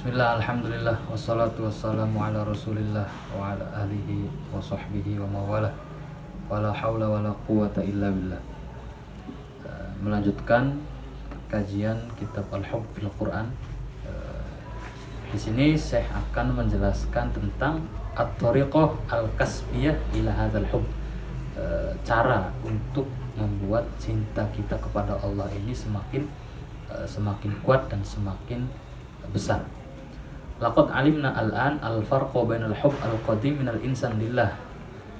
Bismillah, alhamdulillah, wassalatu wassalamu ala rasulillah wa ala alihi wa sahbihi wa mawala wala hawla wala quwata illa billah. Melanjutkan kajian kitab Al-Hubb fil Quran. Di sini Syekh akan menjelaskan tentang at-thariqah al-kasbiyah ila hadzal hubb. Cara untuk membuat cinta kita kepada Allah ini semakin kuat dan semakin besar. Laqad alimna al-an al-farqa bainal hubb al-qadim minal insan lillah.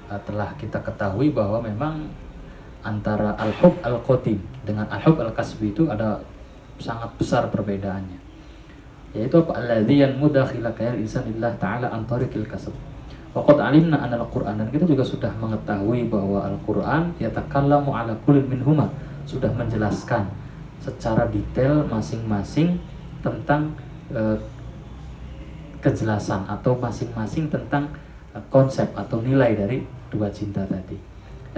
Telah kita ketahui bahwa memang antara al-hubb al-qadim dengan al-hubb al-kasbi itu ada sangat besar perbedaannya. Yaitu apa? Alladzi yanmudakhila kayal insan lillah ta'ala an tariqil kasb. Waqad alimna anna al-Qur'an, dan kita juga sudah mengetahui bahwa Al-Qur'an yatakallamu ala kullin minhuma, sudah menjelaskan secara detail masing-masing tentang kejelasan atau masing-masing tentang konsep atau nilai dari dua cinta tadi.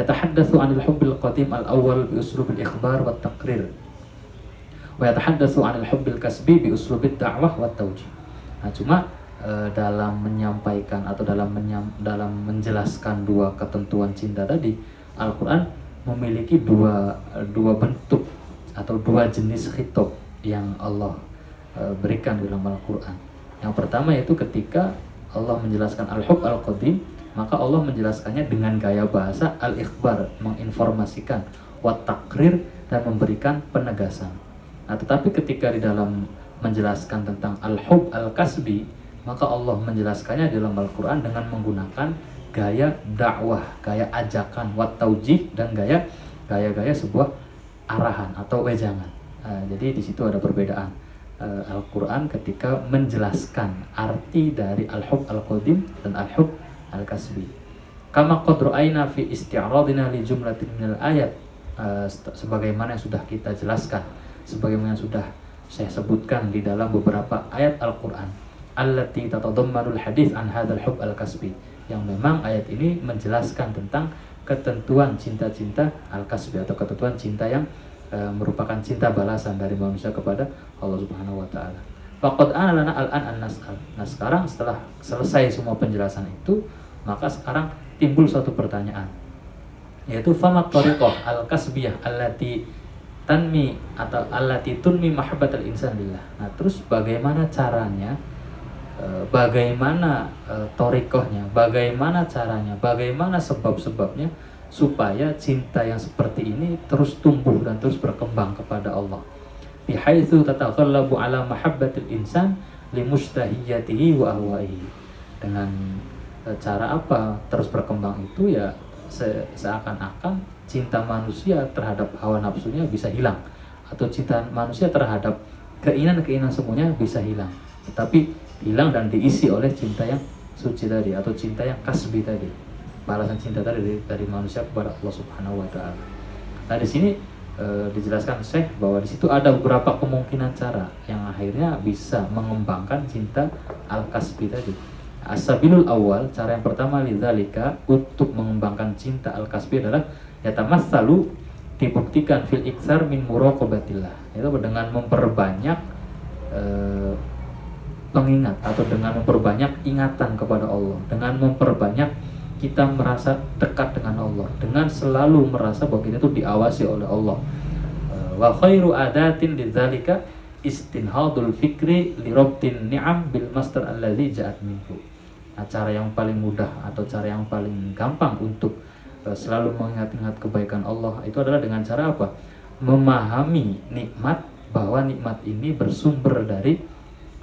Yatahaddatsu 'anil hubbil qadim al-awwal bi uslubil ikhbar wat taqrir. Wa yatahaddatsu 'anil hubbil kasbi bi uslubid da'wah wat tawjih. Nah, cuma dalam menyampaikan atau dalam menjelaskan dua ketentuan cinta tadi, Al-Qur'an memiliki dua bentuk atau dua jenis khitab yang Allah berikan dalam Al-Qur'an. Yang pertama yaitu ketika Allah menjelaskan al-hubb al-qadim, maka Allah menjelaskannya dengan gaya bahasa al-ikhbar, menginformasikan, wat takrir, dan memberikan penegasan. Nah, tetapi ketika di dalam menjelaskan tentang al-hubb al-kasbi, maka Allah menjelaskannya dalam Al-Quran dengan menggunakan gaya dakwah, gaya ajakan, wat taujih, dan gaya sebuah arahan atau wejangan. Jadi di situ ada perbedaan. Al-Quran ketika menjelaskan arti dari al-hubb al-qadim dan al-hubb al-kasbi. Kama qad ra'ayna fi isti'radina li jumlatin minal ayat, sebagaimana yang sudah kita jelaskan, sebagaimana yang sudah saya sebutkan di dalam beberapa ayat Al-Quran, allati tatadammanul hadits an hadzal hubb al-kasbi, yang memang ayat ini menjelaskan tentang ketentuan cinta-cinta al-kasbi atau ketentuan cinta yang merupakan cinta balasan dari manusia kepada Allah Subhanahu wa taala. Faqad analana al-an an-nas'al. Nah, sekarang setelah selesai semua penjelasan itu, maka sekarang timbul suatu pertanyaan, yaitu famat thariqah al-kasbiyah allati tanmi atau allati tunmi mahabbatal insan lillah. Nah, terus bagaimana caranya, bagaimana thariqahnya, bagaimana caranya, bagaimana sebab-sebabnya supaya cinta yang seperti ini terus tumbuh dan terus berkembang kepada Allah. Bihaitsu tataghallabu ala mahabbatil insan limustahiyatihi wa ahwaihi. Dengan cara apa terus berkembang itu, ya seakan-akan cinta manusia terhadap hawa nafsunya bisa hilang, atau cinta manusia terhadap keinginan-keinginan semuanya bisa hilang, tetapi hilang dan diisi oleh cinta yang suci tadi atau cinta yang kasbi tadi, balasan cinta tadi dari manusia kepada Allah Subhanahu wa taala. Nah, di sini dijelaskan Syekh bahwa di situ ada beberapa kemungkinan cara yang akhirnya bisa mengembangkan cinta al-kasbi tadi. As-sabilul awal, cara yang pertama lidzalika, untuk mengembangkan cinta al-kasbi adalah yatamassalu, dibuktikan fil iktsar min muraqabatillah, itu dengan memperbanyak pengingat atau dengan memperbanyak ingatan kepada Allah, dengan memperbanyak kita merasa dekat dengan Allah, dengan selalu merasa bahwa kita itu diawasi oleh Allah. Wa khairu adatin lidzalika istinhadul fikri li rabtin ni'am bil masdar alladzi ja'at minhu. Nah, cara yang paling mudah atau cara yang paling gampang untuk selalu mengingat-ingat kebaikan Allah itu adalah dengan cara apa? Memahami nikmat, bahwa nikmat ini bersumber dari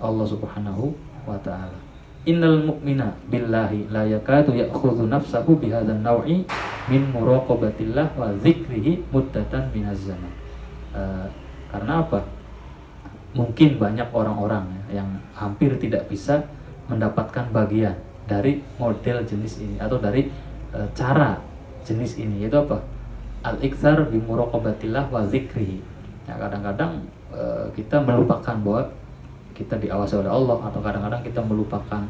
Allah Subhanahu wa ta'ala. Innal mu'mina billahi la yakadu ya'khudhu nafsahu bihadzal naw'i min muraqabatillah wa dzikrihi muddatan minaz zaman. Karena apa? Mungkin banyak orang-orang yang hampir tidak bisa mendapatkan bagian dari model jenis ini atau dari cara jenis ini, yaitu apa? Al-iktsar bi muraqabatillah wa dzikrihi. Ya, kadang-kadang kita melupakan bahwa kita diawasi oleh Allah, atau kadang-kadang kita melupakan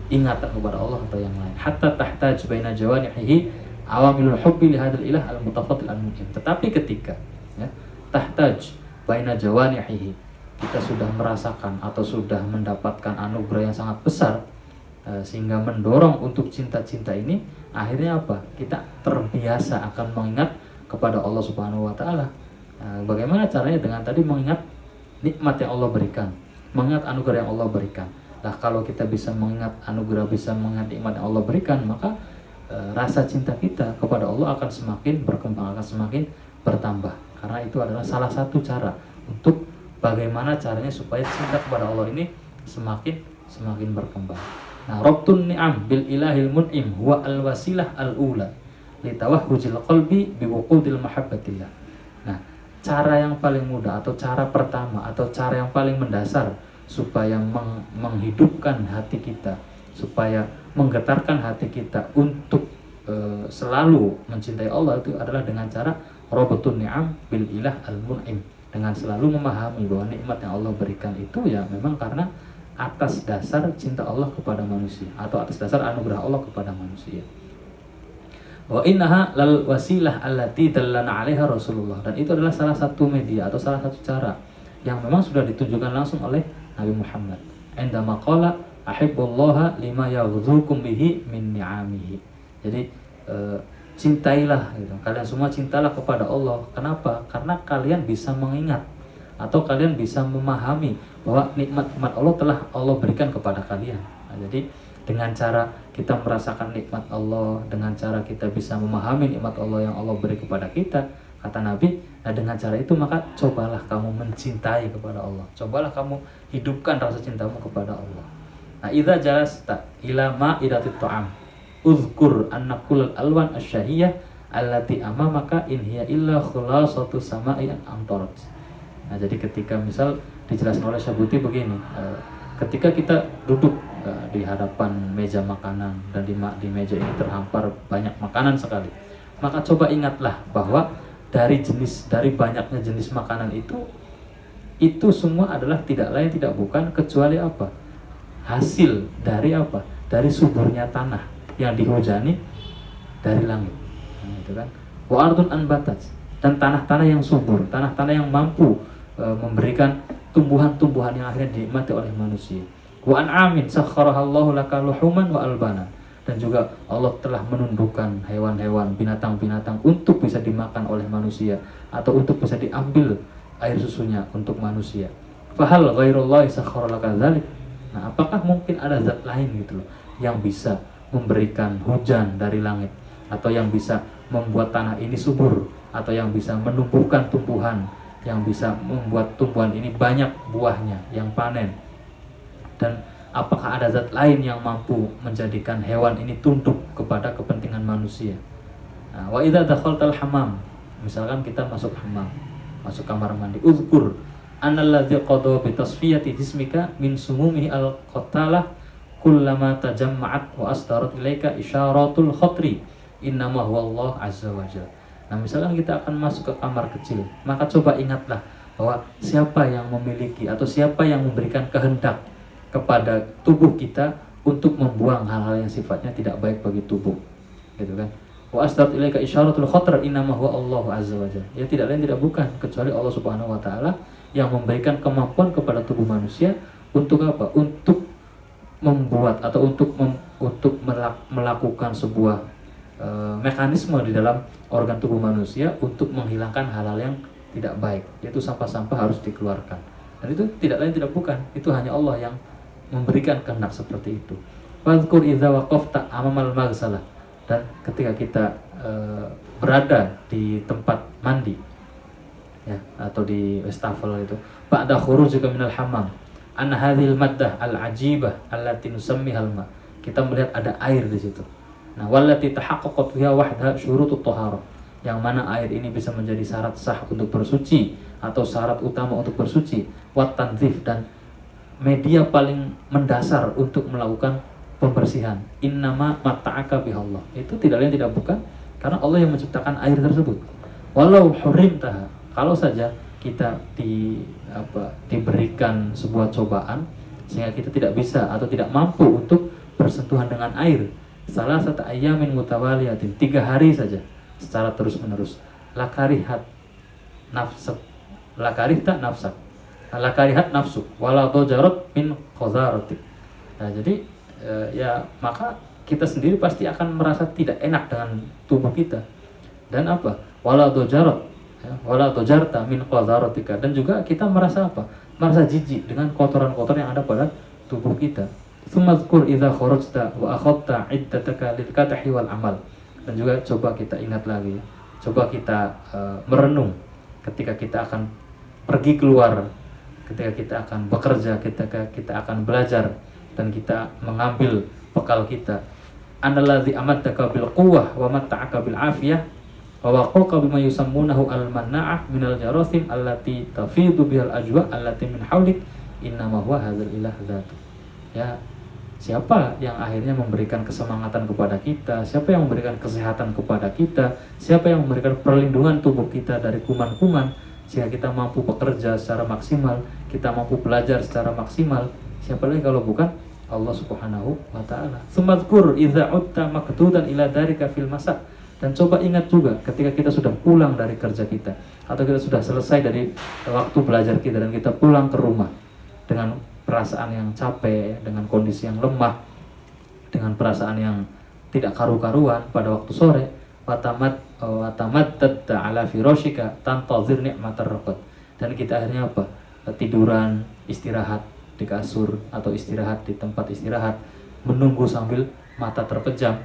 ingatan kepada Allah atau yang lain. Hatta tahtaj baina jawanihi awamilul hubbi li hadzal ilah al-mutafaddil al-mukim. Tetapi ketika tahtaj baina jawanihi, kita sudah merasakan atau sudah mendapatkan anugerah yang sangat besar, sehingga mendorong untuk cinta-cinta ini, akhirnya apa? Kita terbiasa akan mengingat kepada Allah Subhanahu wa taala. Bagaimana caranya? Dengan tadi mengingat nikmat yang Allah berikan, mengingat anugerah yang Allah berikan. Nah, kalau kita bisa mengingat anugerah, bisa mengingat nikmat yang Allah berikan, maka rasa cinta kita kepada Allah akan semakin berkembang, akan semakin bertambah. Karena itu adalah salah satu cara untuk bagaimana caranya supaya cinta kepada Allah ini semakin berkembang. Nah, rabtun ni'am bil ilahil mun'im huwa al wasilah al ula li tawahhujil qalbi bi wuqudil mahabbatillah. Nah, cara yang paling mudah atau cara pertama atau cara yang paling mendasar supaya menghidupkan hati kita, supaya menggetarkan hati kita untuk selalu mencintai Allah, itu adalah dengan cara rabtun ni'am bil ilah al mun'im, dengan selalu memahami bahwa nikmat yang Allah berikan itu ya memang karena atas dasar cinta Allah kepada manusia atau atas dasar anugerah Allah kepada manusia. Wa innaha lal wasilah allati dallana 'alaiha Rasulullah, dan itu adalah salah satu media atau salah satu cara yang memang sudah ditunjukkan langsung oleh Nabi Muhammad. Indama qala ahibbullaha lima yaghzukum bihi min ni'amihi. Jadi cintailah gitu. Kalian semua cintalah kepada Allah. Kenapa? Karena kalian bisa mengingat atau kalian bisa memahami bahwa nikmat-nikmat Allah telah Allah berikan kepada kalian. Nah, jadi dengan cara kita merasakan nikmat Allah, dengan cara kita bisa memahami nikmat Allah yang Allah beri kepada kita, kata Nabi, nah dengan cara itu maka cobalah kamu mencintai kepada Allah. Cobalah kamu hidupkan rasa cintamu kepada Allah. Nah, idza jalasta ila ma'idatit ta'am, uzkur anna kullal alwan asyahiyah allati amamaka in hiya illa khulasatu sama'i amtarat. Nah, jadi ketika misal dijelaskan oleh Syabuti begini, ketika kita duduk di hadapan meja makanan dan di meja ini terhampar banyak makanan sekali, maka coba ingatlah bahwa dari banyaknya jenis makanan itu semua adalah tidak lain tidak bukan kecuali apa? Hasil dari apa? Dari suburnya tanah yang dihujani dari langit. Nah, itu kan. Wa ardun anbatat, dan tanah-tanah yang subur, tanah-tanah yang mampu memberikan tumbuhan-tumbuhan yang akhirnya dinikmati oleh manusia. Wa an'amin sakhkharahallahu laka luhuman wa albanan, dan juga Allah telah menundukkan hewan-hewan, binatang-binatang untuk bisa dimakan oleh manusia atau untuk bisa diambil air susunya untuk manusia. Fahal ghairullahi sakhkhara laka dzalik. Nah, apakah mungkin ada zat lain gitu loh yang bisa memberikan hujan dari langit, atau yang bisa membuat tanah ini subur, atau yang bisa menumbuhkan tumbuhan, yang bisa membuat tumbuhan ini banyak buahnya yang panen? Dan apakah ada zat lain yang mampu menjadikan hewan ini tunduk kepada kepentingan manusia? Nah, wa idza dakhaltal hammam, misalkan kita masuk hammam, masuk kamar mandi, uzkur annalladzi qada bi tasfiyati jismika min sumumihi al-qatalah kullama tajamma'at wa asdarat ilaika isyaratul khatri innama huwallahu azza wa jalla. Nah, misalkan kita akan masuk ke kamar kecil, maka coba ingatlah bahwa siapa yang memiliki atau siapa yang memberikan kehendak kepada tubuh kita untuk membuang hal-hal yang sifatnya tidak baik bagi tubuh, gitu kan? Wa asdarat ilaika isyaratul khatr innama huwa Allahu azza wa jalla. Ya, tidak lain tidak bukan kecuali Allah Subhanahu wa taala yang memberikan kemampuan kepada tubuh manusia untuk apa? Untuk membuat atau untuk melakukan sebuah mekanisme di dalam organ tubuh manusia untuk menghilangkan hal-hal yang tidak baik, yaitu sampah-sampah harus dikeluarkan. Dan itu tidak lain tidak bukan, itu hanya Allah yang memberikan kehendak seperti itu. Fadhkur idza waqafta amamal maghsalah, dan ketika kita berada di tempat mandi ya, atau di wastafel itu, ba'da khurujika minal hammam, an hadhil maddah al-ajibah allati nusammiha al-ma, kita melihat ada air di situ. Nah, wallati tahaqqaqat fiha wahdaha syurutut thaharah, yang mana air ini bisa menjadi syarat sah untuk bersuci atau syarat utama untuk bersuci, wat tanzif, dan media paling mendasar untuk melakukan pembersihan. Innama mata'aka bihallah, itu tidak lain tidak bukan karena Allah yang menciptakan air tersebut. Walau hurimtaha, kalau saja kita diberikan sebuah cobaan sehingga kita tidak bisa atau tidak mampu untuk bersentuhan dengan air salah satu ayamin mutawaliyatin, 3 hari saja secara terus menerus, lakarihta nafsak, lakarihat nafsu wala dajarat min qadaratik. Nah, jadi ya maka kita sendiri pasti akan merasa tidak enak dengan tubuh kita. Dan apa? Wala dajarat, ya, wala dajarta min qadaratika, dan juga kita merasa apa? Merasa jijik dengan kotoran-kotoran yang ada pada tubuh kita. Tsumadzkur idza kharajta wa akhadta iddataka lil qadhi wal amal. Dan juga coba kita ingat lagi, coba kita merenung ketika kita akan pergi keluar, ketika kita akan bekerja, ketika kita akan belajar, dan kita mengambil bekal kita. Analladzi amaddaka bil quwwah wa matta'aka bil afiyah wa waqaka bima yusammunahu al mana'ah minal jarasim allati tafidu bihal ajwa allati min haulik innama huwa hadzal ilah dzatu. Ya, siapa yang akhirnya memberikan kesemangatan kepada kita, siapa yang memberikan kesehatan kepada kita, siapa yang memberikan perlindungan tubuh kita dari kuman-kuman sehingga kita mampu bekerja secara maksimal, kita mampu belajar secara maksimal, siapa lagi kalau bukan Allah Subhanahu wa ta'ala. Tsumadzkur idza utta makdudan ila darika fil masa. Dan coba ingat juga ketika kita sudah pulang dari kerja kita, atau kita sudah selesai dari waktu belajar kita, dan kita pulang ke rumah dengan perasaan yang capek, dengan kondisi yang lemah, dengan perasaan yang tidak karu-karuan pada waktu sore. Watamaddadta ala firashika tantazir ni'matar raqad. Dan kita akhirnya apa? Tiduran, istirahat di kasur atau istirahat di tempat istirahat, menunggu sambil mata terpejam.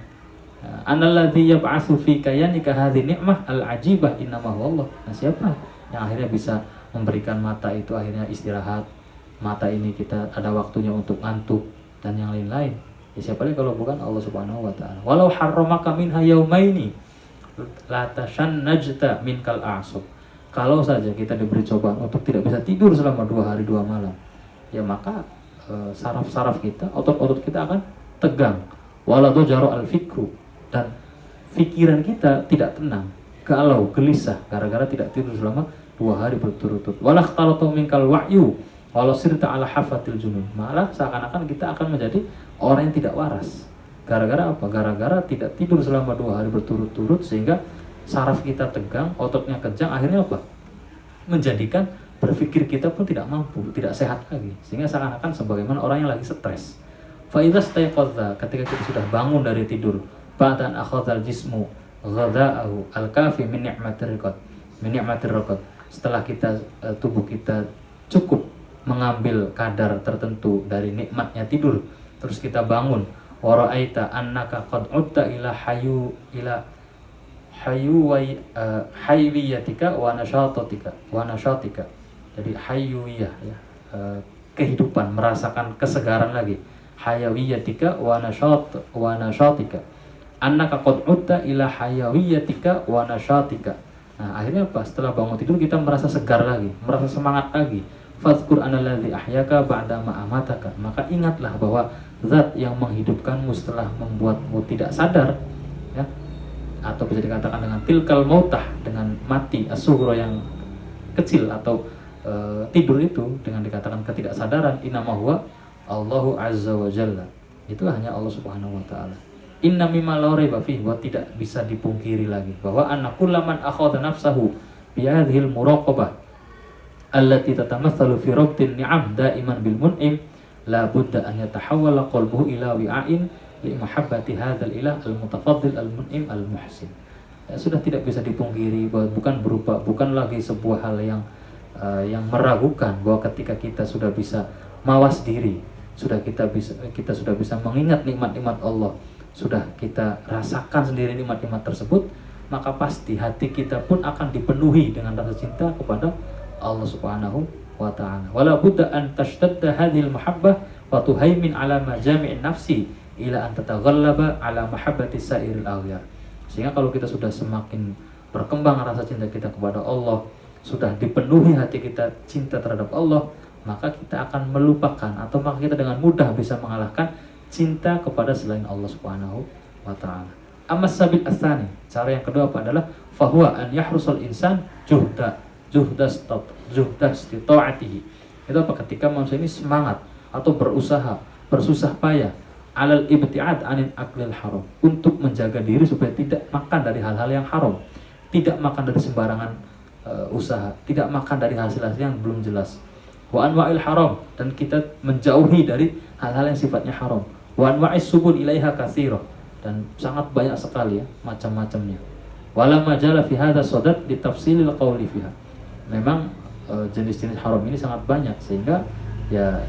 Analladzi yab'atsu fi kayanika hadhi ni'mah al-ajibah innama huwa Allah. Nah, siapa yang akhirnya bisa memberikan mata itu akhirnya istirahat? Mata ini kita ada waktunya untuk ngantuk dan yang lain-lain. Ya, siapa lagi kalau bukan Allah Subhanahu wa ta'ala. Walau harramaka minha yaumaini la tashannajta minkal a'sub. Kalau saja kita diberi cobaan untuk tidak bisa tidur selama 2 hari 2 malam, ya maka saraf-saraf kita, otot-otot kita akan tegang. Wala dajara al-fikru, dan pikiran kita tidak tenang, galau, gelisah gara-gara tidak tidur selama 2 hari berturut-turut. Wala khtalatu minkal wa'yu walau sirta ala hafatil junun. Malah seakan-akan kita akan menjadi orang yang tidak waras. Gara-gara apa? Gara-gara tidak tidur selama 2 hari berturut-turut, sehingga saraf kita tegang, ototnya kejang, akhirnya apa? Menjadikan berpikir kita pun tidak mampu, tidak sehat lagi, sehingga seakan-akan sebagaimana orang yang lagi stres. Fa idza stayqadha, ketika kita sudah bangun dari tidur, ba'dan akhadhal jismu ghada'ahu al-kafi min ni'matir raqad. Setelah kita tubuh kita cukup mengambil kadar tertentu dari nikmatnya tidur, terus kita bangun, wa ra'aita annaka qad utta ila haywiyatika wa nashatika. Jadi haywiyah, ya, kehidupan, merasakan kesegaran lagi. Hayawiyatika wa nashatika. Annaka qad utta ila hayawiyatika wa nashatika. Nah, akhirnya apa? Setelah bangun tidur kita merasa segar lagi, merasa semangat lagi. Fadzkur analladzi ahyaka ba'da ma amataka. Maka ingatlah bahwa zat yang menghidupkanmu setelah membuatmu tidak sadar, ya, atau bisa dikatakan dengan tilkal mautah, dengan mati, as-sughra yang kecil atau tidur itu, dengan dikatakan ketidaksadaran. Innama huwa Allahu azza wa jalla. Itu hanya Allah Subhanahu wa ta'ala. Inna mimma la raiba fihi, wa tidak bisa dipungkiri lagi bahwa anna kullaman akhadha nafsahu bi hadhil muraqabah allati tatamatsalu fi rabtin ni'am daiman bil mun'im la budda an yatahawwala qalbuhu ila wi'ain li mahabbati hadzal ilah al mutafaddil al mun'im al muhsin. Ya, sudah tidak bisa dipungkiri bahwa bukan lagi sebuah hal yang meragukan bahwa ketika kita sudah bisa mawas diri, kita sudah bisa mengingat nikmat-nikmat Allah, sudah kita rasakan sendiri nikmat-nikmat tersebut, maka pasti hati kita pun akan dipenuhi dengan rasa cinta kepada Allah Subhanahu wa ta'ala. Wala budda an tashtadda hadhil mahabbah wa tuhaimin ala majami'in nafsi ila an tataghallaba ala mahabbati sa'iril aghyar. Sehingga kalau kita sudah semakin berkembang rasa cinta kita kepada Allah, sudah dipenuhi hati kita cinta terhadap Allah, maka kita akan melupakan, atau maka kita dengan mudah bisa mengalahkan cinta kepada selain Allah Subhanahu wa ta'ala. Amas sabil atsani, cara yang kedua apa adalah fahuwa an yahrusal insan juhdastitaatihi. Itu apa? Ketika manusia ini semangat atau berusaha, bersusah payah alal ibti'ad anil aklil haram, untuk menjaga diri supaya tidak makan dari hal-hal yang haram, tidak makan dari sembarangan usaha, tidak makan dari hasil-hasil yang belum jelas. wa anwa'il haram, dan kita menjauhi dari hal-hal yang sifatnya haram, wa anwa'is subul ilaiha katsira, dan sangat banyak sekali ya macam-macamnya. Wala majala fi hadza sadad li tafsilil qawli fiha. Memang jenis-jenis haram ini sangat banyak, sehingga ya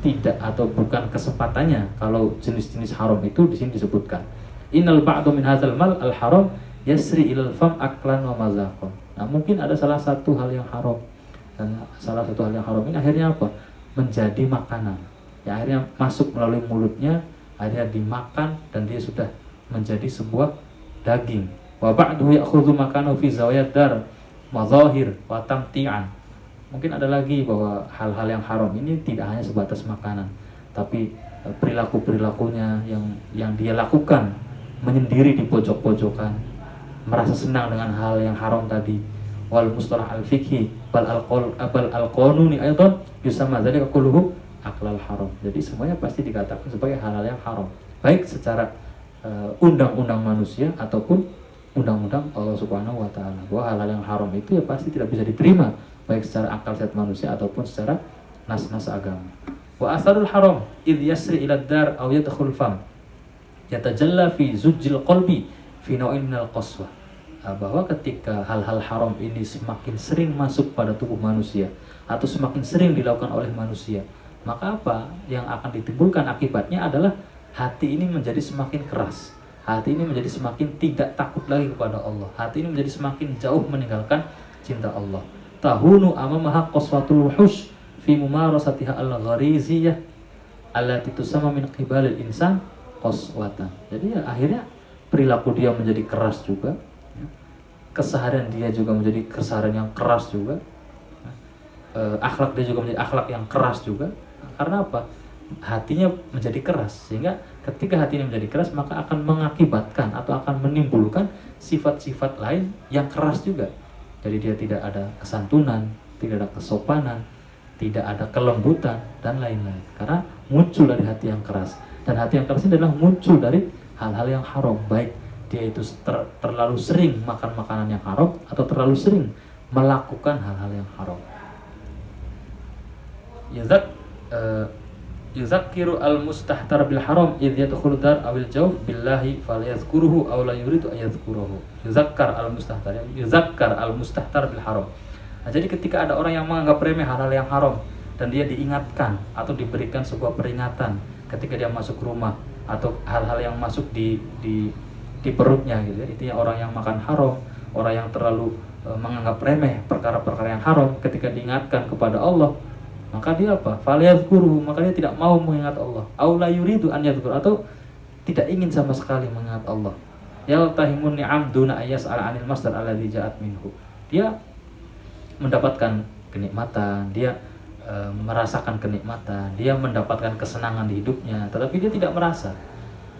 tidak atau bukan kesempatannya kalau jenis-jenis haram itu di sini disebutkan. Innal ba'du min hadzal mal al haram yasri ilal fam aklan wa mazaqan. Nah, mungkin ada salah satu hal yang haram, dan salah satu hal yang haram ini akhirnya apa? Menjadi makanan. Ya, akhirnya masuk melalui mulutnya, akhirnya dimakan, dan dia sudah menjadi sebuah daging. Wa ba'du ya'khudhu makanahu fi zawayad dar mazahir wa tamti'an. Mungkin ada lagi bahwa hal-hal yang haram ini tidak hanya sebatas makanan, tapi perilaku-perilakunya yang dia lakukan, menyendiri di pojok-pojokan, merasa senang dengan hal yang haram tadi. Wal mustalah al fikhi bal al qanuni aidan yusamma dzalika kulluhu aklal haram. Jadi semuanya pasti dikatakan sebagai hal-hal yang haram, baik secara undang-undang manusia ataupun undang-undang Allah Subhanahu wa taala. Bahwa hal-hal yang haram itu ya pasti tidak bisa diterima, baik secara akal sehat manusia ataupun secara nas-nas agama. Wa asarul haram id yasri ila dar aw yadkhul fam yatajalla fi zujjil qalbi fi naw'in minal qaswah. Bahwa ketika hal-hal haram ini semakin sering masuk pada tubuh manusia atau semakin sering dilakukan oleh manusia, maka apa yang akan ditimbulkan akibatnya adalah hati ini menjadi semakin keras, hati ini menjadi semakin tidak takut lagi kepada Allah, hati ini menjadi semakin jauh meninggalkan cinta Allah. Tahunu amamaha qaswatul wuhush fi mumarasatiha al-ghariziyah allati tusamma min qibalil insan qaswatan. Jadi ya, akhirnya perilaku dia menjadi keras juga, keseharian dia juga menjadi keseharian yang keras juga, akhlak dia juga menjadi akhlak yang keras juga. Karena apa? Hatinya menjadi keras, sehingga ketika hatinya menjadi keras maka akan mengakibatkan atau akan menimbulkan sifat-sifat lain yang keras juga. Jadi dia tidak ada kesantunan, tidak ada kesopanan, tidak ada kelembutan, dan lain-lain. Karena muncul dari hati yang keras. Dan hati yang keras ini adalah muncul dari hal-hal yang haram, baik dia itu terlalu sering makan makanan yang haram atau terlalu sering melakukan hal-hal yang haram. Yuzakkiru al-mustahtar bil haram idh yadkhulu dar awil jawf billahi falyadhkuruhu aw la yuridu an yadhkuruhu. Yuzakkar al-mustahtar bil haram. Nah, jadi ketika ada orang yang menganggap remeh hal-hal yang haram dan dia diingatkan atau diberikan sebuah peringatan ketika dia masuk rumah atau hal-hal yang masuk di perutnya gitu ya. Intinya orang yang makan haram, orang yang terlalu menganggap remeh perkara-perkara yang haram, ketika diingatkan kepada Allah, maka dia apa? Falyadhkuruhu, maka dia tidak mau mengingat Allah. Aw la yuridu an yadhkur, atau tidak ingin sama sekali mengingat Allah. Yaltahimun ni'am duna ayyas'ala 'anil masdar alladzi ja'at minhu. Dia mendapatkan kenikmatan, dia merasakan kenikmatan, dia mendapatkan kesenangan di hidupnya, tetapi dia tidak merasa.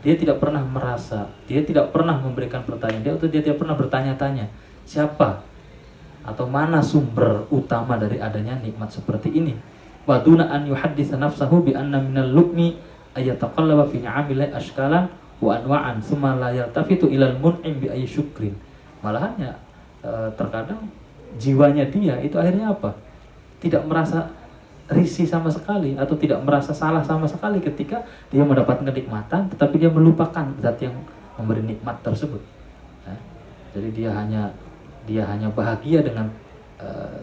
Dia tidak pernah merasa, dia tidak pernah memberikan pertanyaan, dia tidak pernah bertanya-tanya siapa atau mana sumber utama dari adanya nikmat seperti ini. Wa duna an yuhadditsa nafsahu bi anna minal lukmi ayataqallaba fi ni'amil ashkalan wa anwa'an thumma la yaltafitu ilal mun'im bi ayyi syukrin. Malahan ya terkadang jiwanya dia itu akhirnya apa? Tidak merasa risih sama sekali atau tidak merasa salah sama sekali ketika dia mendapatkan kenikmatan, tetapi dia melupakan zat yang memberi nikmat tersebut. Nah, jadi dia hanya bahagia dengan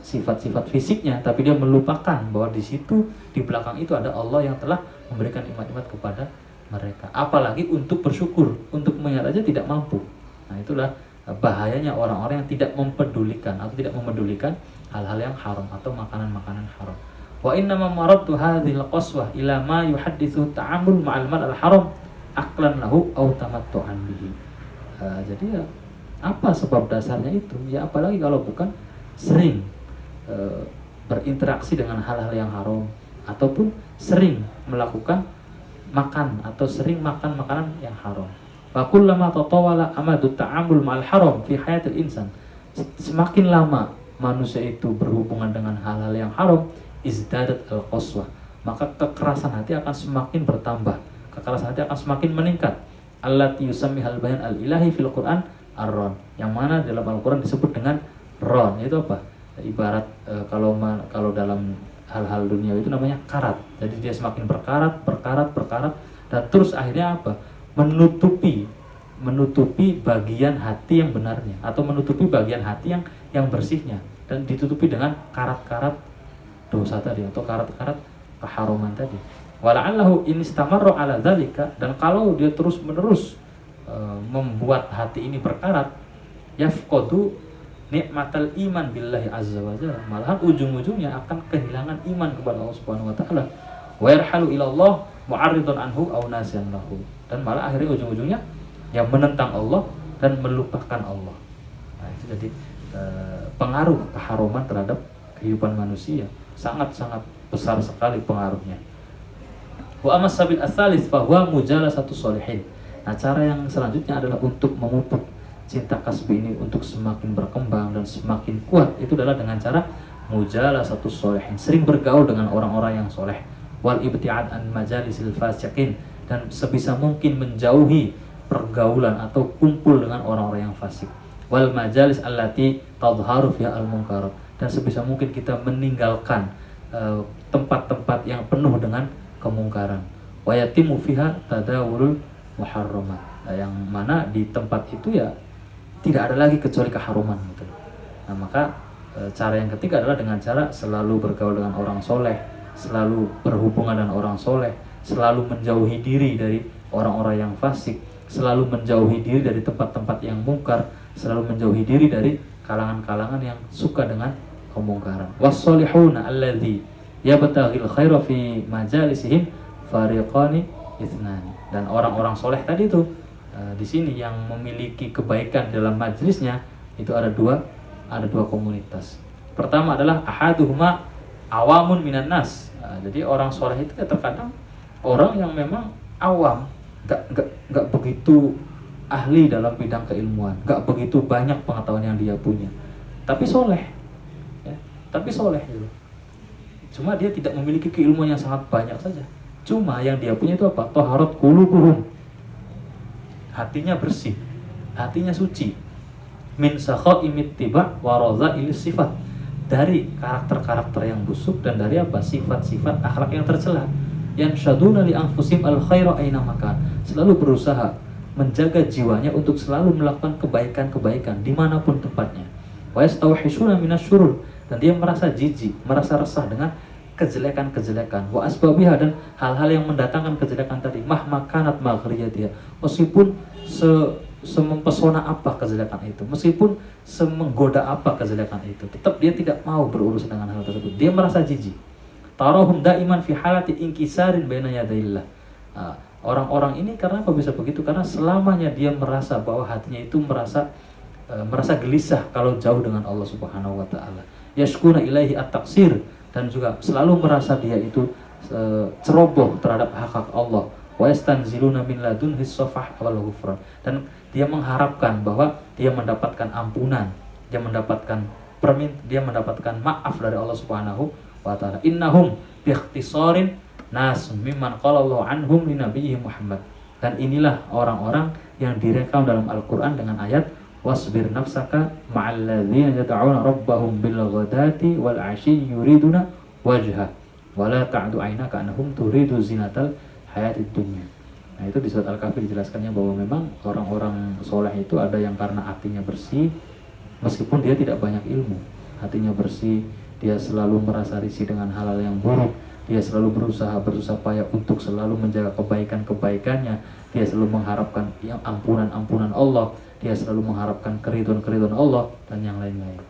sifat-sifat fisiknya, tapi dia melupakan bahwa di situ, di belakang itu ada Allah yang telah memberikan nikmat-nikmat kepada mereka. Apalagi untuk bersyukur, untuk mengingat aja tidak mampu. Nah, itulah bahayanya orang-orang yang tidak mempedulikan atau tidak memedulikan hal-hal yang haram atau makanan-makanan haram. Wa innama maradtu hadhil qaswah ila ma yuhadditsu ta'amul ma'al mal al-haram aqlan lahu aw tamattu'an bihi. Jadi ya, apa sebab dasarnya itu? Ya apalagi kalau bukan sering berinteraksi dengan hal-hal yang haram ataupun sering melakukan makan atau sering makan makanan yang haram. Wa kullama tatawala amadu ta'amul ma'al haram fi hayatil insan. Semakin lama manusia itu berhubungan dengan hal-hal yang haram, izdadat al-qaswah, maka kekerasan hati akan semakin bertambah, kekerasan hati akan semakin meningkat. Allati yusammihal bayan al-ilahi fil Qur'an ar-ron, yang mana dalam Al-Qur'an disebut dengan ron. Itu apa? Ibarat kalau dalam hal-hal dunia itu namanya karat. Jadi dia semakin berkarat dan terus akhirnya apa? Menutupi bagian hati yang benarnya atau menutupi bagian hati yang bersihnya dan ditutupi dengan karat-karat dosa tadi atau karat-karat keharuman tadi. Wala'allahu in istamarra ala dzalika, dan kalau dia terus-menerus membuat hati ini berkarat, yafqadu nikmatal iman billahi azza wa jalla, malahan ujung-ujungnya akan kehilangan iman kepada Allah Subhanahu wa taala, wa yarhalu ila Allah mu'arridun anhu aw nasiyan lahu, dan malah akhirnya ujung-ujungnya yang menentang Allah dan melupakan Allah. Nah, itu jadi pengaruh keharuman terhadap kehidupan manusia sangat-sangat besar sekali pengaruhnya. Wa amas sabil ats-tsalits fa huwa mujalasatu sholihin. Nah, cara yang selanjutnya adalah untuk memupuk cinta kasbi ini untuk semakin berkembang dan semakin kuat, itu adalah dengan cara mujalasatu sholihin, sering bergaul dengan orang-orang yang soleh, wal ibtiad an majalisil fasiqin, dan sebisa mungkin menjauhi pergaulan atau kumpul dengan orang-orang yang fasik, wal majalis allati tadhharu fiha al munkarat, dan sebisa mungkin kita meninggalkan tempat-tempat yang penuh dengan kemungkaran, wa yatimu fiha tadawulul muharramat, yang mana di tempat itu ya tidak ada lagi kecuali keharuman gitu. Nah, maka cara yang ketiga adalah dengan cara selalu bergaul dengan orang soleh, selalu berhubungan dengan orang soleh, selalu menjauhi diri dari orang-orang yang fasik, selalu menjauhi diri dari tempat-tempat yang mungkar, selalu menjauhi diri dari kalangan-kalangan yang suka dengan kemungkaran. Was-solihuna alladzi yabtaghil khaira fi majalisihim fariqani ithnani, dan orang-orang soleh tadi itu di sini yang memiliki kebaikan dalam majelisnya itu ada dua komunitas. Pertama adalah ahaduhuma awamun minan nas. Jadi orang soleh itu ya terkadang orang yang memang awam, nggak begitu ahli dalam bidang keilmuan, nggak begitu banyak pengetahuan yang dia punya, tapi soleh, ya, tapi soleh gitu. Cuma dia tidak memiliki keilmuan yang sangat banyak saja. Cuma yang dia punya itu apa? Taharat qulubuhum, hatinya bersih, hatinya suci, min sakhaimit tiba wa radha'il sifat, dari karakter-karakter yang busuk dan dari apa? Sifat-sifat akhlak yang tercela. Yang syaduna li anfusim al khaira aina makan, selalu berusaha menjaga jiwanya untuk selalu melakukan kebaikan-kebaikan dimanapun tempatnya. Wa yastawhishuna minasyurur, dan dia merasa jijik, merasa resah dengan kejelekan-kejelekan. Wa asbabiha, dan hal-hal yang mendatangkan kejelekan tadi. Mahmakanat maghriyatiha, meskipun semempesona apa kejelekan itu, meskipun semenggoda apa kejelekan itu, tetap dia tidak mau berurusan dengan hal tersebut. Dia merasa jijik. Tarahum daiman fi halati inkisarin baina yadaillah. Orang-orang ini karena apa bisa begitu? Karena selamanya dia merasa bahwa hatinya itu merasa gelisah kalau jauh dengan Allah Subhanahu wa taala. Yashkuna ilaihi at-taqsir, dan juga selalu merasa dia itu ceroboh terhadap hak Allah. Wa yastanziluna min ladunhi as-safah wal ghufran, dan dia mengharapkan bahwa dia mendapatkan ampunan, dia mendapatkan maaf dari Allah Subhanahu wa ta'ala. Innahum bi ikhtisarin nas mimman qala Allah anhum li nabiyyi Muhammad, dan inilah orang-orang yang direkam dalam Al-Qur'an dengan ayat wasbir nafsaka ma'al ladzina yad'una rabbahum bil ghadati wal 'ashyi yuriduna wajha wa la ta'du 'ainaka annahum turidu zinatal hayatid dunya. Nah, itu di surat Al-Kahfi dijelaskannya bahwa memang orang-orang soleh itu ada yang karena hatinya bersih, meskipun dia tidak banyak ilmu, hatinya bersih, dia selalu merasa risih dengan hal-hal yang buruk, dia selalu berusaha bersusah payah untuk selalu menjaga kebaikan-kebaikannya, dia selalu mengharapkan yang ampunan Allah, dia selalu mengharapkan keridhaan Allah dan yang lain-lain.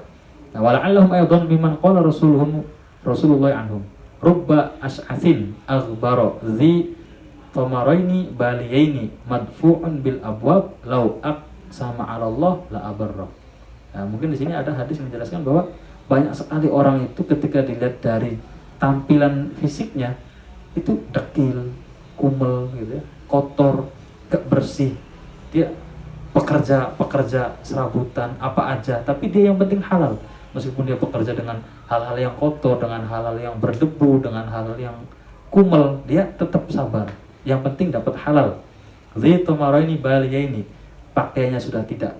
Nah, wala'allahum aydan mimman qala Rasulullah anhum rubba ash'athin aghbara dhi tamaraini baliyaini madfu'un bil abwab law aqsama 'ala Allah la abarra. Nah, mungkin di sini ada hadis yang menjelaskan bahwa banyak sekali orang itu ketika dilihat dari tampilan fisiknya itu dekil, kumel gitu ya, kotor, gak bersih. Dia pekerja serabutan apa aja, tapi dia yang penting halal. Meskipun dia bekerja dengan hal-hal yang kotor, dengan hal-hal yang berdebu, dengan hal-hal yang kumel, dia tetap sabar. Yang penting dapat halal. Zitu maraini baliyaini, pakaiannya sudah tidak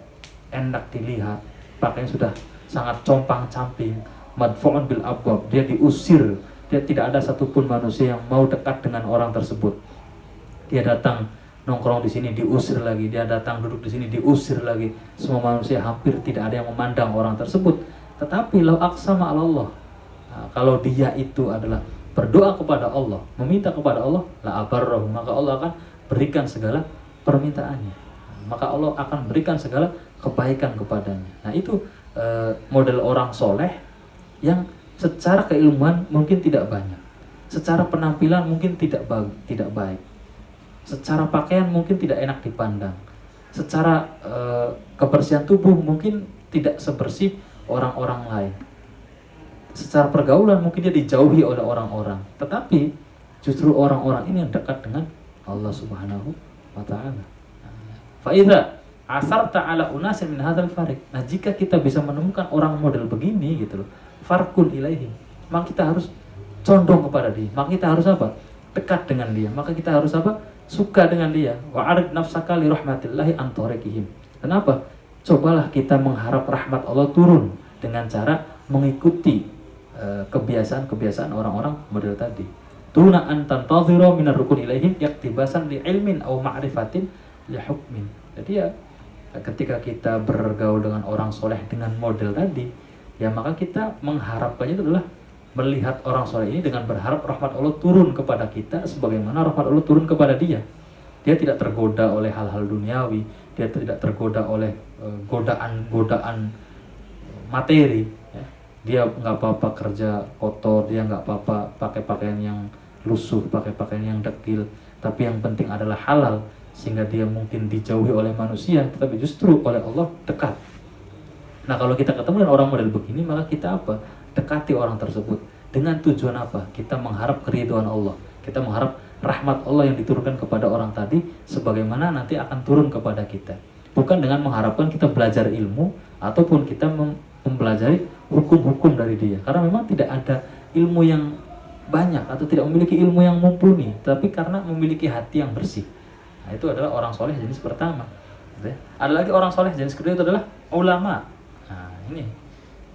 enak dilihat, pakaiannya sudah sangat compang-camping. Madfu'un bil abwab, dia diusir dia tidak ada satupun manusia yang mau dekat dengan orang tersebut. Dia datang nongkrong di sini diusir lagi, dia datang duduk di sini diusir lagi. Semua manusia hampir tidak ada yang memandang orang tersebut. Tetapi lau aqsama 'ala Allah, nah, kalau dia itu adalah berdoa kepada Allah, meminta kepada Allah, la abarrahu, maka Allah akan berikan segala permintaannya. Maka Allah akan berikan segala kebaikan kepadanya. Nah itu model orang soleh yang secara keilmuan mungkin tidak banyak, secara penampilan mungkin tidak baik, secara pakaian mungkin tidak enak dipandang, secara kebersihan tubuh mungkin tidak sebersih orang-orang lain, secara pergaulan mungkin dia dijauhi oleh orang-orang. Tetapi justru orang-orang ini yang dekat dengan Allah Subhanahu wa ta'ala. Fa'idha asarta ala unasin min hadzal farik. Nah, jika kita bisa menemukan orang model begini gitu loh, farkun ilaihim, maka kita harus condong kepada dia. Maka kita harus apa? Dekat dengan dia. Maka kita harus apa? Suka dengan dia. Wa arid nafsaka li rahmatillahi an tariqihim. Kenapa? Cobalah kita mengharap rahmat Allah turun dengan cara mengikuti kebiasaan-kebiasaan orang-orang model tadi. Tuna an tantadhira minar rukun ilaihim yaktibasan li ilmin aw ma'rifatin li hukmin. Jadi ya ketika kita bergaul dengan orang soleh dengan model tadi, ya maka kita mengharapkannya itu adalah melihat orang soleh ini dengan berharap rahmat Allah turun kepada kita sebagaimana rahmat Allah turun kepada dia. Dia tidak tergoda oleh hal-hal duniawi, dia tidak tergoda oleh godaan-godaan materi, ya. Dia nggak apa-apa kerja kotor, dia nggak apa-apa pakai pakaian yang lusuh, pakai pakaian yang dekil, tapi yang penting adalah halal, sehingga dia mungkin dijauhi oleh manusia, tetapi justru oleh Allah dekat. Nah, kalau kita ketemu dengan orang model begini, maka kita apa? Dekati orang tersebut. Dengan tujuan apa? Kita mengharap keridhaan Allah, kita mengharap rahmat Allah yang diturunkan kepada orang tadi sebagaimana nanti akan turun kepada kita. Bukan dengan mengharapkan kita belajar ilmu ataupun kita mempelajari hukum-hukum dari dia, karena memang tidak ada ilmu yang banyak atau tidak memiliki ilmu yang mumpuni, tapi karena memiliki hati yang bersih. Nah, itu adalah orang soleh jenis pertama. Ada lagi orang soleh jenis kedua, itu adalah ulama. Nah, ini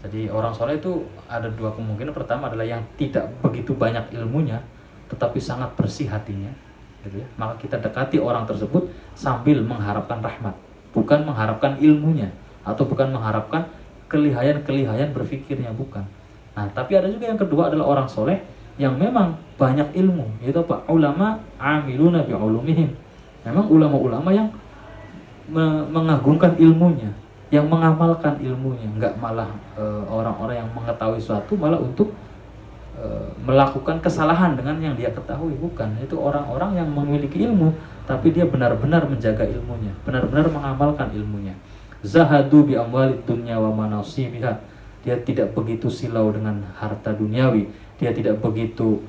jadi orang soleh itu ada dua kemungkinan. Pertama adalah yang tidak begitu banyak ilmunya tetapi sangat bersih hatinya, gitu ya. Maka kita dekati orang tersebut sambil mengharapkan rahmat, bukan mengharapkan ilmunya atau bukan mengharapkan kelihayan berfikirnya, bukan. Nah, tapi ada juga yang kedua adalah orang soleh yang memang banyak ilmu, yaitu apa? Ulama amiluna bi ulumihim. Memang ulama-ulama yang mengagungkan ilmunya, yang mengamalkan ilmunya, enggak malah orang-orang yang mengetahui suatu malah untuk melakukan kesalahan dengan yang dia ketahui, bukan. Itu orang-orang yang memiliki ilmu tapi dia benar-benar menjaga ilmunya, benar-benar mengamalkan ilmunya. Zahadu bi amwalid dunya wa manasibiha. Dia tidak begitu silau dengan harta duniawi, dia tidak begitu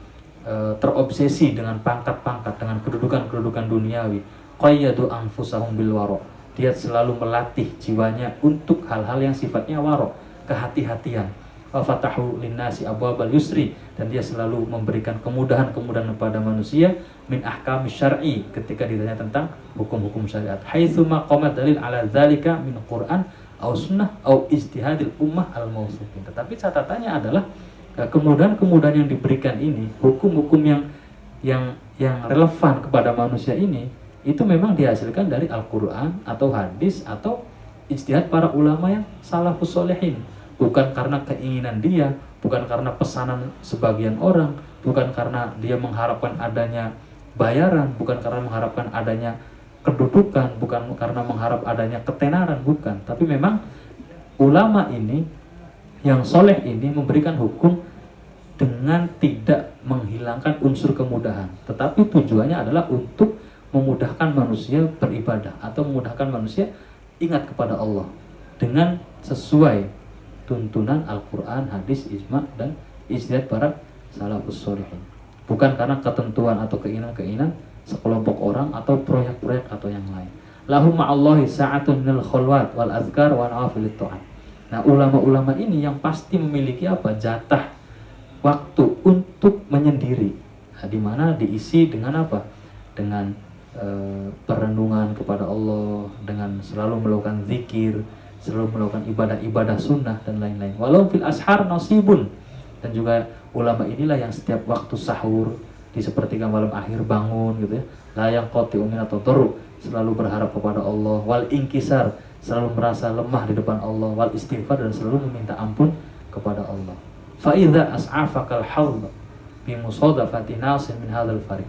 terobsesi dengan pangkat-pangkat, dengan kedudukan-kedudukan duniawi. Qayyadu anfusahum bil wara. Dia selalu melatih jiwanya untuk hal-hal yang sifatnya wara, kehati-hatian. Wa fatahu linnasi abwabal yusri, dan dia selalu memberikan kemudahan-kemudahan kepada manusia min ahkami syar'i, ketika ditanya tentang hukum-hukum syariat. Haitsu ma qamat dalil ala dzalika min Qur'an aw sunnah aw ijtihadil ummah al-mawsufin. Tetapi catatannya adalah kemudahan-kemudahan yang diberikan ini, hukum-hukum yang relevan kepada manusia ini, itu memang dihasilkan dari Al-Quran atau hadis atau ijtihad para ulama yang salafus solehin. Bukan karena keinginan dia, bukan karena pesanan sebagian orang, bukan karena dia mengharapkan adanya bayaran, bukan karena mengharapkan adanya kedudukan, bukan karena mengharap adanya ketenaran, bukan. Tapi memang ulama ini yang soleh ini memberikan hukum dengan tidak menghilangkan unsur kemudahan, tetapi tujuannya adalah untuk memudahkan manusia beribadah atau memudahkan manusia ingat kepada Allah dengan sesuai tuntunan Al-Quran, hadis, ijma, dan ijtihad para salafus sholihin. Bukan karena ketentuan atau keinginan-keinginan sekelompok orang atau proyek-proyek atau yang lain. Lahum ma'allahi sa'atun minal khulwat wal azkar wa nawafilit ta'at. Nah, ulama-ulama ini yang pasti memiliki apa? Jatah waktu untuk menyendiri. Nah, di mana diisi dengan apa? Dengan perenungan kepada Allah, dengan selalu melakukan zikir, selalu melakukan ibadah-ibadah sunnah dan lain-lain. Walau fil ashar nasibun, Dan juga ulama inilah yang setiap waktu sahur di sepertiga malam akhir bangun gitu ya, la yang qati umin atau toru, selalu berharap kepada Allah, wal inkisar, selalu merasa lemah di depan Allah, wal istighfar, dan selalu meminta ampun kepada Allah. Fa idza as'afakal hadd bi musadafati nasin min hadzal fariq.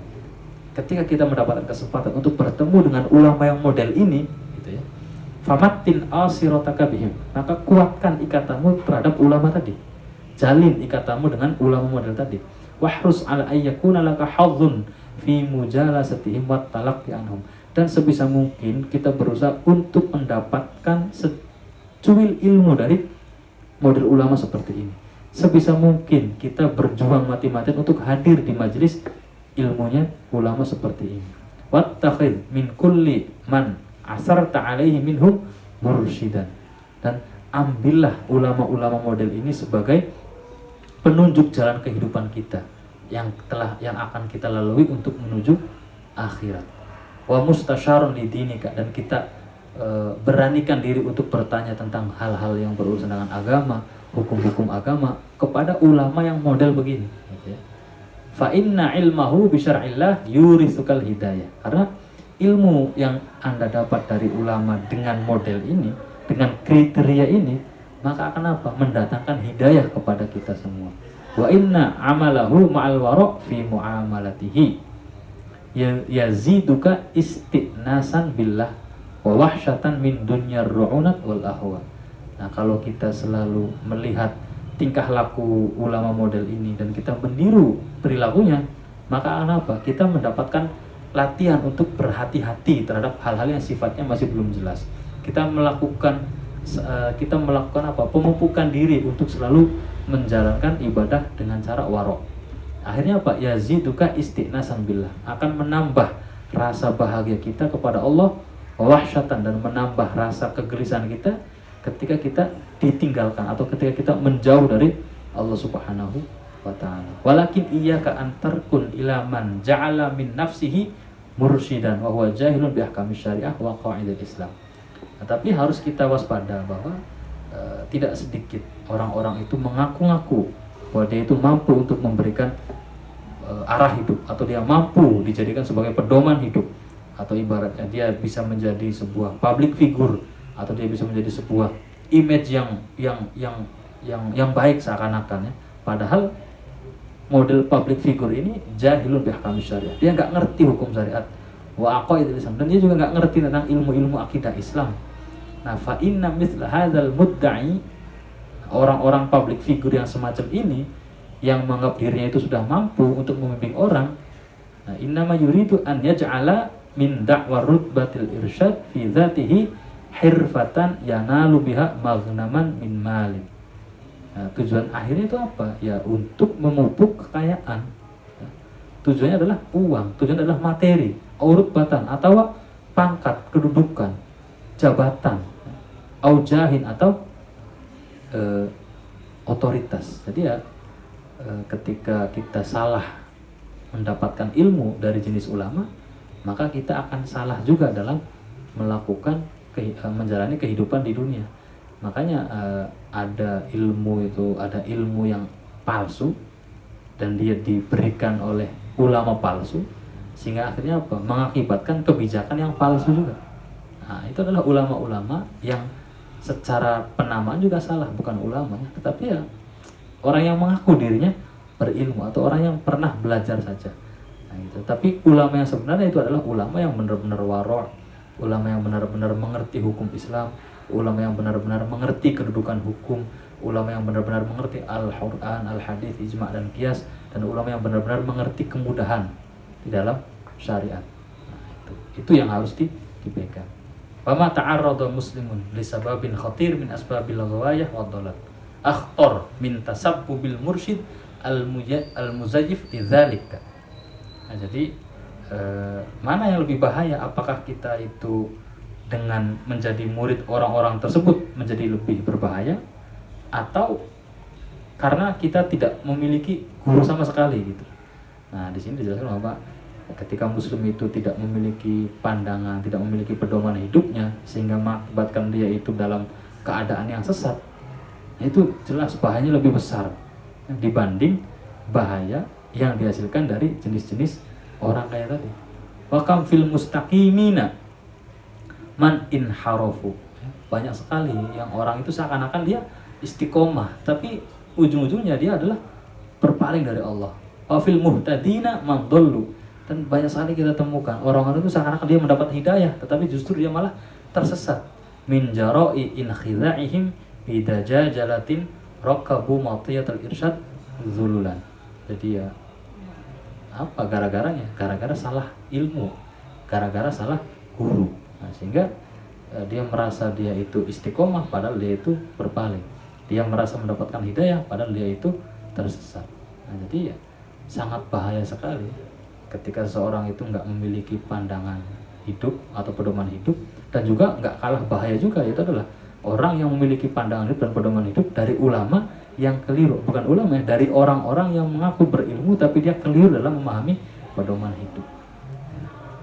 Ketika kita mendapatkan kesempatan untuk bertemu dengan ulama yang model ini gitu ya, famattin asirataka bihim, maka kuatkan ikatanmu terhadap ulama tadi, jalin ikatanmu dengan ulama model tadi. Wahrus ala ayyakuna laka hadzun fi mujalasatihim wa talaqqi anhum, dan sebisa mungkin kita berusaha untuk mendapatkan secuil ilmu dari model ulama seperti ini. Sebisa mungkin kita berjuang mati-matian untuk hadir di majelis ilmunya ulama seperti ini. Wattakhid min kulli man asarta alaihi minhum mursyidan, dan ambillah ulama-ulama model ini sebagai penunjuk jalan kehidupan kita yang akan kita lalui untuk menuju akhirat. Wa mustasyarun lidinika, dan kita beranikan diri untuk bertanya tentang hal-hal yang berurusan dengan agama, hukum-hukum agama kepada ulama yang model begini. Fa inna ilmahu bi syar'illah yurisukal hidayah, karena ilmu yang Anda dapat dari ulama dengan model ini, dengan kriteria ini, maka akan apa? Mendatangkan hidayah kepada kita semua. Wa inna amalahu ma'al wara' fi muamalatihi yaziduka istinasan billah wa wahsyatan min dunyar ru'unat wal ahwa. Nah, kalau kita selalu melihat tingkah laku ulama model ini dan kita meniru perilakunya, maka akan apa? Kita mendapatkan latihan untuk berhati-hati terhadap hal-hal yang sifatnya masih belum jelas. Kita melakukan apa? Pemupukan diri untuk selalu menjalankan ibadah dengan cara warok. Akhirnya apa? Yaziduka istinasan billah, akan menambah rasa bahagia kita kepada Allah, wahsyatan, dan menambah rasa kegelisahan kita ketika kita ditinggalkan atau ketika kita menjauh dari Allah Subhanahu wa ta'ala. Walakin iyyaka an tarkun ila man ja'ala min nafsihi mursyidan wa huwa jahilun bi ahkamis syariah wa qawaidil Islam. Nah, tapi harus kita waspada bahwa tidak sedikit orang-orang itu mengaku-ngaku bahwa dia itu mampu untuk memberikan arah hidup, atau dia mampu dijadikan sebagai pedoman hidup, atau ibaratnya dia bisa menjadi sebuah public figure, atau dia bisa menjadi sebuah image yang baik seakan-akan ya. Padahal model public figure ini jahilun bi ahkamis syariah, dia nggak ngerti hukum syariat wa aqaidil Islam, dan dia juga nggak ngerti tentang ilmu-ilmu akidah Islam. Nah, fa inna mithla hadzal mudda'i, orang-orang public figure yang semacam ini yang menganggap dirinya itu sudah mampu untuk memimpin orang, nah, innama yuridu an yaj'ala min da'wa rutbatil irsyad fi dzatihi hirfatan yanalu biha maghnaman min malin. Nah, tujuan akhirnya itu apa? Ya untuk memupuk kekayaan. Tujuannya adalah uang, tujuannya adalah materi, urutbatan atau pangkat, kedudukan, jabatan, aujahin atau otoritas. Jadi ya ketika kita salah mendapatkan ilmu dari jenis ulama, maka kita akan salah juga dalam melakukan menjalani kehidupan di dunia. Makanya ada ilmu yang palsu dan dia diberikan oleh ulama palsu, sehingga akhirnya apa? Mengakibatkan kebijakan yang palsu juga. Nah, itu adalah ulama-ulama yang secara penamaan juga salah, bukan ulama, tetapi ya orang yang mengaku dirinya berilmu atau orang yang pernah belajar saja. Nah, gitu. Tapi ulama yang sebenarnya itu adalah ulama yang benar-benar waro', ulama yang benar-benar mengerti hukum Islam, ulama yang benar-benar mengerti kedudukan hukum, ulama yang benar-benar mengerti Al-Quran, Al-Hadis, Ijma' dan Qiyas, dan ulama yang benar-benar mengerti kemudahan di dalam syariat. Nah, itu yang harus dipegang. Wama ta'arrada muslimun li sababin khatir min asbabil ghawayah wa dhalal akhtar min tasabbubil mursyid al-muzayyif lidzalika. Nah, jadi mana yang lebih bahaya? Apakah kita itu dengan menjadi murid orang-orang tersebut menjadi lebih berbahaya, atau karena kita tidak memiliki guru sama sekali gitu? Nah, di sini dijelaskan bahwa ketika muslim itu tidak memiliki pandangan, tidak memiliki pedoman hidupnya, sehingga mengakibatkan dia itu dalam keadaan yang sesat, itu jelas bahayanya lebih besar dibanding bahaya yang dihasilkan dari jenis-jenis orang kayak tadi. Wa kam fil mustaqimina man inharafu. Banyak sekali yang orang itu seakan-akan dia istiqomah, tapi ujung-ujungnya dia adalah berpaling dari Allah. Wa fil muhtadina man dhallu. Dan banyak sekali kita temukan orang-orang itu seakan-akan dia mendapat hidayah, tetapi justru dia malah tersesat. Min jara'i inkhida'ihim bidajajalatin rakabu matiyatul irsyad zululan. Jadi ya apa gara-garanya? Gara-gara salah ilmu, gara-gara salah guru. Nah, sehingga dia merasa dia itu istiqomah padahal dia itu berpaling. Dia merasa mendapatkan hidayah padahal dia itu tersesat. Nah, jadi ya sangat bahaya sekali ketika seorang itu nggak memiliki pandangan hidup atau pedoman hidup, dan juga nggak kalah bahaya juga itu adalah orang yang memiliki pandangan hidup dan pedoman hidup dari ulama yang keliru, bukan ulama ya, dari orang-orang yang mengaku berilmu tapi dia keliru dalam memahami pedoman hidup.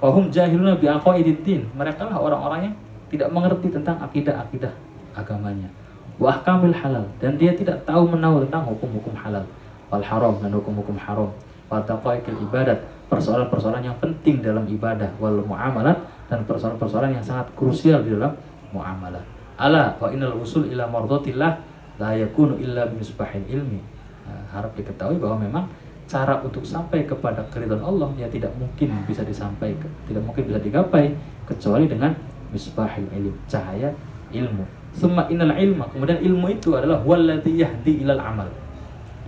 Wahum jahiluna bi aqaididdin, mereka lah orang-orang yang tidak mengerti tentang akidah-akidah agamanya. Wa ahkamil halal, dan dia tidak tahu menahu tentang hukum-hukum halal, wal haram, dan hukum-hukum haram, wa taqaiqil ibadat, persoalan-persoalan yang penting dalam ibadah, wal muamalat, dan persoalan-persoalan yang sangat krusial di dalam muamalah. Ala wa innal usul ila mardatillah la yakunu illa bimisbahil ilmi. Nah, harap diketahui bahwa memang cara untuk sampai kepada keridhaan Allah ya tidak mungkin bisa disampaikan, tidak mungkin bisa digapai kecuali dengan misbahil ilm, cahaya ilmu. Summa innal ilma, kemudian ilmu itu adalah walladzi yahdi ilal amal.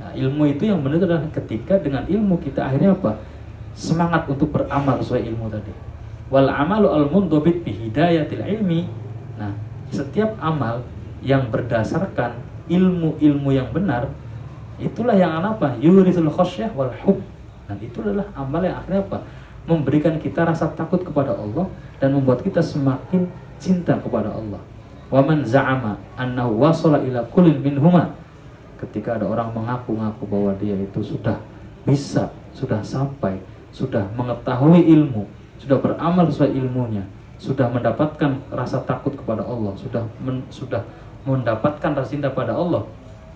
Nah, ilmu itu yang benar adalah ketika dengan ilmu kita akhirnya apa? Semangat untuk beramal sesuai ilmu tadi. Wal amalu al mundabit bi hidayatil ilmi. Nah, setiap amal yang berdasarkan ilmu-ilmu yang benar, itulah yang apa? Yurisul khasyah wal hub. Dan itu adalah amal yang akhirnya apa? Memberikan kita rasa takut kepada Allah dan membuat kita semakin cinta kepada Allah. Wa man za'ama annahu wasala ila kullin minhuma. Ketika ada orang mengaku-ngaku bahwa dia itu sudah bisa, sudah sampai, sudah mengetahui ilmu, sudah beramal sesuai ilmunya, sudah mendapatkan rasa takut kepada Allah, sudah mendapatkan rasa cinta pada Allah,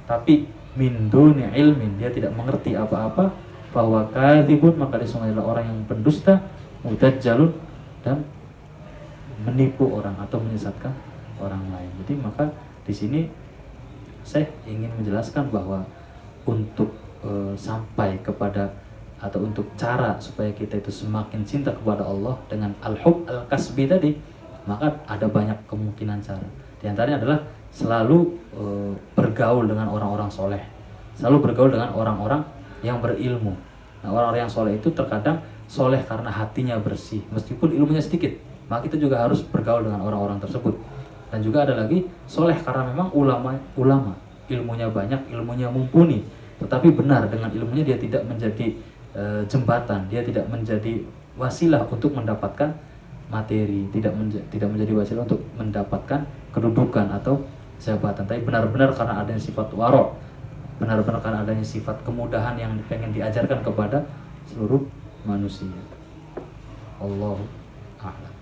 tapi min duni ilmin, dia tidak mengerti apa-apa, bahwa kadzibun, maka dia adalah orang yang pendusta, mudajjalun, dan menipu orang atau menyesatkan orang lain. Jadi maka di sini saya ingin menjelaskan bahwa untuk sampai kepada atau untuk cara supaya kita itu semakin cinta kepada Allah dengan al-hub al-kasbi tadi, maka ada banyak kemungkinan cara. Di antaranya adalah selalu bergaul dengan orang-orang soleh, selalu bergaul dengan orang-orang yang berilmu. Nah, orang-orang yang soleh itu terkadang soleh karena hatinya bersih, meskipun ilmunya sedikit, maka kita juga harus bergaul dengan orang-orang tersebut. Dan juga ada lagi soleh karena memang ulama ilmunya banyak, ilmunya mumpuni, tetapi benar dengan ilmunya dia tidak menjadi jembatan, dia tidak menjadi wasilah untuk mendapatkan materi, tidak menjadi wasilah untuk mendapatkan kedudukan atau jabatan, tapi benar-benar karena adanya sifat waro, benar-benar karena adanya sifat kemudahan yang pengen diajarkan kepada seluruh manusia. Allahu a'lam.